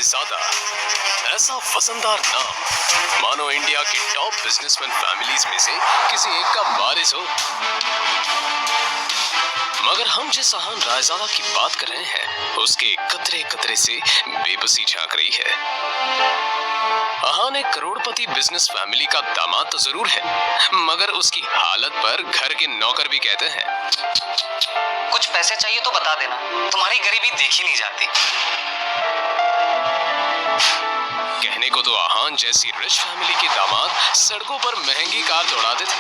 रायजादा, ऐसा वजनदार नाम मानो इंडिया की टॉप बिजनेसमैन फैमिलीज में से किसी एक का वारिस हो। मगर हम जिस अहान रायजादा की बात कर रहे हैं उसके कतरे कतरे से बेबसी झांक रही है। अहान एक करोड़पति बिजनेस फैमिली का दामाद तो जरूर है, मगर उसकी हालत पर घर के नौकर भी कहते हैं, कुछ पैसे चाहिए तो बता देना, तुम्हारी गरीबी देखी नहीं जाती। कहने को तो अहान जैसी रिच फैमिली के दामाद सड़कों पर महंगी कार दौड़ाते थे,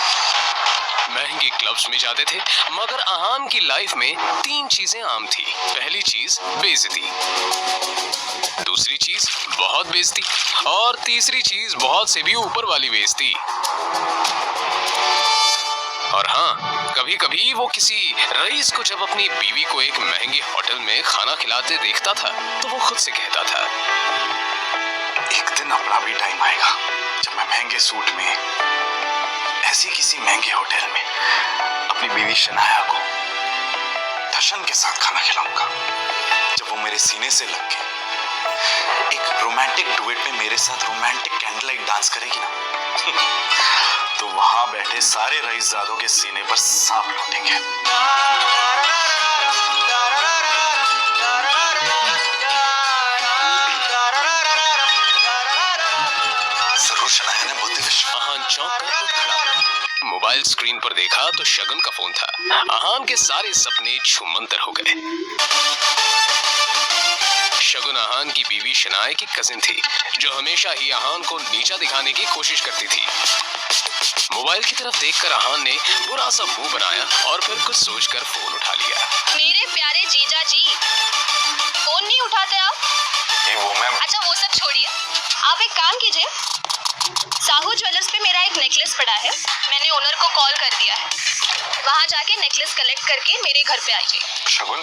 महंगे क्लब्स में जाते थे, मगर अहान की लाइफ में 3 चीजें आम थी। पहली चीज बेइज्जती, दूसरी चीज बहुत बेइज्जती और तीसरी चीज बहुत से भी ऊपर वाली बेइज्जती। और हाँ, कभी कभी वो किसी रईस को जब अपनी बीवी को एक महंगे होटल में खाना खिलाते देखता था तो वो खुद से कहता था, एक दिन अपना भी टाइम आएगा जब मैं महंगे सूट में ऐसी किसी महंगे होटल में अपनी बीवी शनाया को दर्शन के साथ खाना खिलाऊंगा। जब वो मेरे सीने से लग के एक रोमांटिक डुएट में मेरे साथ रोमांटिक कैंडल लाइट डांस करेगी ना तो वहां बैठे सारे रईसजादों के सीने पर सांप लौटेंगे। जरूर शनाया ने बुद्धि विश्व। अहान चौंक कर उठ खड़ा हुआ। मोबाइल स्क्रीन पर देखा तो शगुन का फोन था। अहान के सारे सपने छूमंतर हो गए। शगुन अहान की बीवी शनाया की कजिन थी, जो हमेशा ही अहान को नीचा दिखाने की कोशिश करती थी। मोबाइल की तरफ देखकर अहान ने बुरा सा मुंह बनाया और फिर कुछ सोचकर फोन उठा लिया। मेरे प्यारे जीजा जी, फोन नहीं उठाते आप? ये वो मैम। अच्छा वो सब छोड़िए, आप एक काम कीजिए, साहू ज्वेलर्स पे मेरा एक नेकलेस पड़ा है, मैंने ओनर को कॉल कर दिया है, वहाँ जाके नेकलेस कलेक्ट करके मेरे घर पे आ जाइए। शगुन,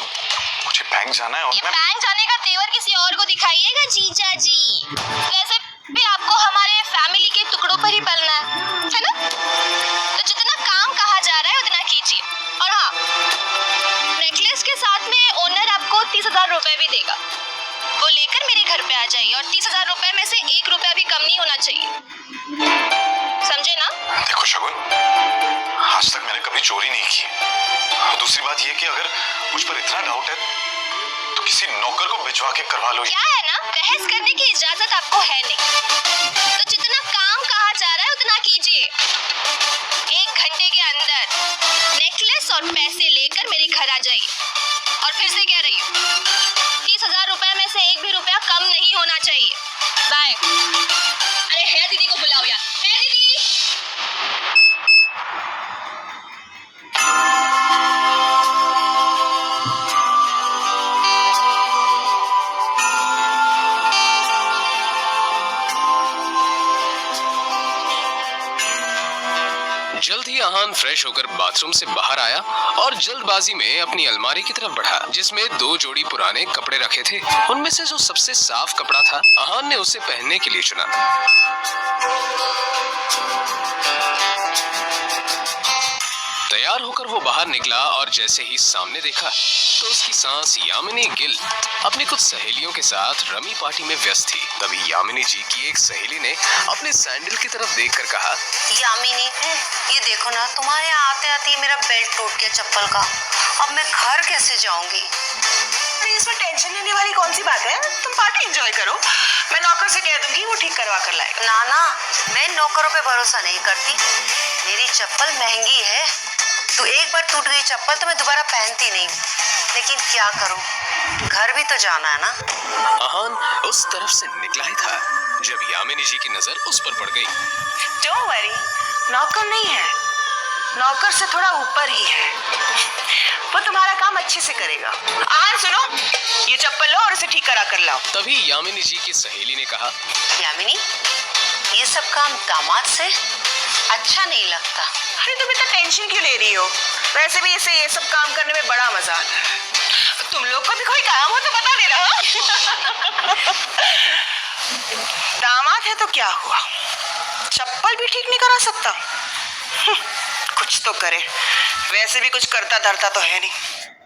मुझे बैंक जाना है और ये मैं बैंक जाने का तेवर किसी और को दिखाइएगा जीजा जी, वैसे भी आपको हमारे फैमिली के टुकड़ों पर ही पलना है ना? तो जितना काम कहा जा रहा है उतना कीजिए। और हाँ, नेकलेस के साथ में ओनर आपको 30,000 रुपए भी देगा, वो लेकर मेरे घर पे आ जाइए और 30,000 रुपए में से 1 रुपया भी कम नहीं होना चाहिए, समझे ना? देखो शगुन, आज तक मैंने कभी चोरी नहीं की। और दूसरी बात ये कि अगर मुझ पर इतना डाउट है तो किसी नौकर को भिजवा के करवा लो। क्या है ना, बहस करने की इजाजत आपको है नहीं, तो जितना काम कहा जा रहा है उतना कीजिए। 1 घंटे के अंदर नेकलेस और पैसे लेकर मेरे घर आ जाइए। और फिर से कह रही हूँ, 30,000 रुपए में से 1 भी रुपया कम नहीं होना चाहिए। बाय। अरे है दीदी को बुलाओ यार, है दीदी। जल्द ही अहान फ्रेश होकर बाथरूम से बाहर आया और जल्दबाजी में अपनी अलमारी की तरफ बढ़ा, जिसमें 2 जोड़ी पुराने कपड़े रखे थे। उनमें से जो सबसे साफ कपड़ा था, अहान ने उसे पहनने के लिए चुना। तैयार होकर वो बाहर निकला और जैसे ही सामने देखा तो उसकी सांस यामिनी गिल अपनी कुछ सहेलियों के साथ रमी पार्टी में व्यस्त थी। तभी यामिनी जी की एक सहेली ने अपने सैंडल की तरफ देखकर कहा, यामिनी, ये देखो ना, तुम्हारे आते आते मेरा बेल्ट टूट गया चप्पल का, अब मैं घर कैसे जाऊंगी? अरे इसमें टेंशन लेने वाली कौन सी बात है, तुम पार्टी एंजॉय करो, मैं नौकर से कह दूंगी वो ठीक करवा कर लाएगा। ना ना, मैं नौकरों पे भरोसा नहीं करती, मेरी चप्पल महंगी है, तो एक बार टूट गई चप्पल तो मैं दोबारा पहनती नहीं, लेकिन क्या करूं, घर भी तो जाना है ना। अहान उस तरफ से निकला ही था जब यामिनी जी की नजर उस पर पड़ गई। डोंट वरी, नौकर नहीं है, नौकर से थोड़ा ऊपर ही है, वो तुम्हारा काम अच्छे से करेगा। आज सुनो, ये चप्पल लो और इसे ठीक करा कर लाओ। तभी यामिनी जी की सहेली ने कहा, यामिनी, ये सब काम दामाद से अच्छा नहीं लगता। अरे तुम इतना टेंशन क्यों ले रही हो, वैसे भी इसे ये सब काम करने में बड़ा मजा आता है। तुम लोग को भी कोई काम हो तो बता देना। दामाद है तो क्या हुआ, चप्पल भी ठीक नहीं करा सकता, कुछ तो करे, वैसे भी कुछ करता धरता तो है नहीं।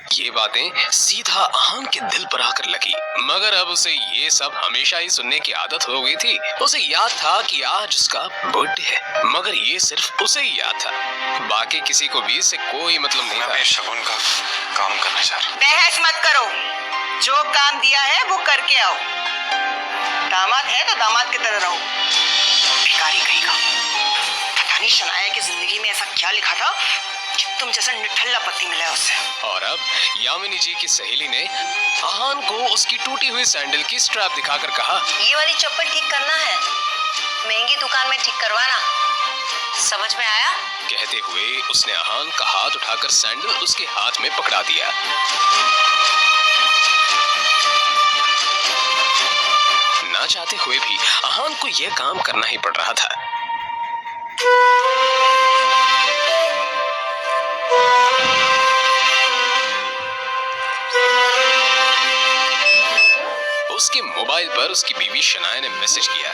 ये बातें सीधा अहान के दिल पर आकर लगी, मगर अब उसे ये सब हमेशा ही सुनने की आदत हो गई थी। उसे याद था कि आज उसका बर्थडे है, मगर ये सिर्फ उसे ही याद था, बाकी किसी को भी इससे कोई मतलब नहीं था। शगुन का काम करना चाह रहा हूँ। बहस मत करो, जो काम दिया है वो करके आओ। दामाद है तो दामाद की तरह रहो। भिखारी कहीं का, पता नहीं शनाया की जिंदगी में ऐसा क्या लिखा था कि तुम जैसा निठल्ला पति मिला उसे। और अब यामिनी जी की सहेली ने अहान को उसकी टूटी हुई सैंडल की स्ट्रैप दिखाकर कहा, ये वाली चप्पल ठीक करना है, महंगी दुकान में ठीक करवाना, समझ में आया? कहते हुए उसने अहान का हाथ उठाकर सैंडल उसके हाथ में पकड़ा दिया। ना चाहते हुए भी अहान को यह काम करना ही पड़ रहा था। उसके मोबाइल पर उसकी बीवी शनाया ने मैसेज किया,